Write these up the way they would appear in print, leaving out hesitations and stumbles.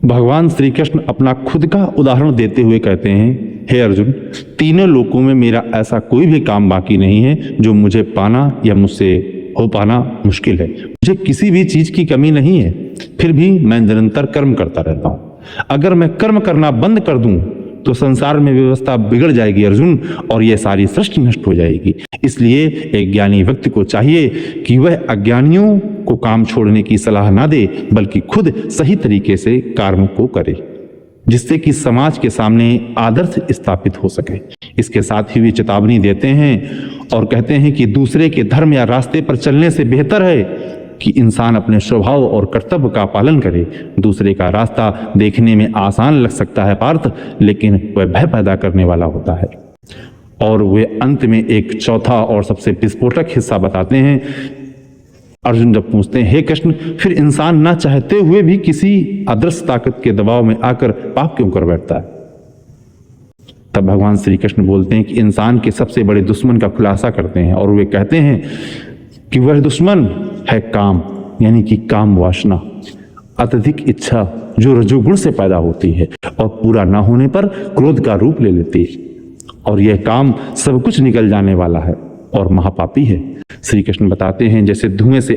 भगवान श्री कृष्ण अपना खुद का उदाहरण देते हुए कहते हैं, हे अर्जुन, तीनों लोकों में मेरा ऐसा कोई भी काम बाकी नहीं है जो मुझे पाना या मुझसे हो पाना मुश्किल है। मुझे किसी भी चीज की कमी नहीं है, फिर भी मैं निरंतर कर्म करता रहता हूं। अगर मैं कर्म करना बंद कर दूं तो संसार में व्यवस्था बिगड़ जाएगी अर्जुन, और यह सारी सृष्टि नष्ट हो जाएगी। इसलिए एक ज्ञानी व्यक्ति को चाहिए कि वह अज्ञानियों को काम छोड़ने की सलाह ना दे, बल्कि खुद सही तरीके से कर्म को करे, जिससे कि समाज के सामने आदर्श स्थापित हो सके। इसके साथ ही वे चेतावनी देते हैं और कहते हैं कि दूसरे के धर्म या रास्ते पर चलने से बेहतर है कि इंसान अपने स्वभाव और कर्तव्य का पालन करे। दूसरे का रास्ता देखने में आसान लग सकता है पार्थ, लेकिन वह भय पैदा करने वाला होता है। और वे अंत में एक चौथा और सबसे विस्फोटक हिस्सा बताते हैं। अर्जुन जब पूछते हैं, हे कृष्ण, फिर इंसान ना चाहते हुए भी किसी अदृश्य ताकत के दबाव में आकर पाप क्यों कर बैठता है? तब भगवान श्री कृष्ण बोलते हैं कि इंसान के सबसे बड़े दुश्मन का खुलासा करते हैं, और वे कहते हैं कि वह दुश्मन है काम, यानी कि काम वासना, अत्यधिक इच्छा जो रजोगुण से पैदा होती है और पूरा ना होने पर क्रोध का रूप ले लेती है। और यह काम सब कुछ निकल जाने वाला है और महापापी है। श्री कृष्ण बताते हैं, जैसे धुएं से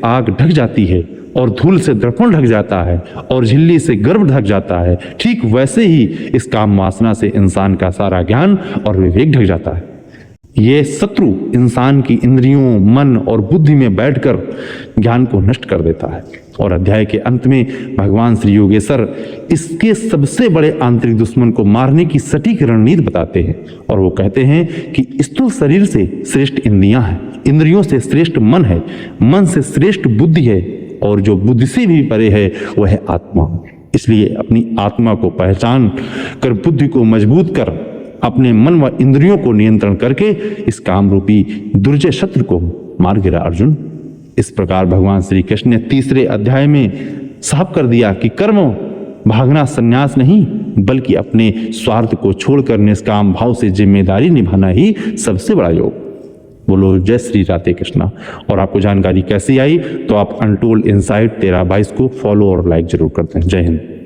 आग ढक जाती है और धूल से दर्पण ढक जाता है और झिल्ली से गर्भ ढक जाता है, ठीक वैसे ही इस काम वासना से इंसान का सारा ज्ञान और विवेक ढक जाता है। ये शत्रु इंसान की इंद्रियों, मन और बुद्धि में बैठकर ज्ञान को नष्ट कर देता है। और अध्याय के अंत में भगवान श्री योगेश्वर इसके सबसे बड़े आंतरिक दुश्मन को मारने की सटीक रणनीति बताते हैं, और वो कहते हैं कि स्थूल शरीर से श्रेष्ठ इंद्रियां हैं, इंद्रियों से श्रेष्ठ मन है, मन से श्रेष्ठ बुद्धि है, और जो बुद्धि से भी परे है वह है आत्मा। इसलिए अपनी आत्मा को पहचान कर, बुद्धि को मजबूत कर, अपने मन व इंद्रियों को नियंत्रण करके इस काम रूपी दुर्जय शत्रु को मार गिरा अर्जुन। इस प्रकार भगवान श्री कृष्ण ने तीसरे अध्याय में साफ कर दिया कि कर्म भागना संन्यास नहीं, बल्कि अपने स्वार्थ को छोड़कर निष्काम भाव से जिम्मेदारी निभाना ही सबसे बड़ा योग। बोलो जय श्री राधे कृष्णा। और आपको जानकारी कैसी आई तो आप अनटोल्ड इनसाइट 13/22 को फॉलो और लाइक जरूर करते हैं। जय हिंद।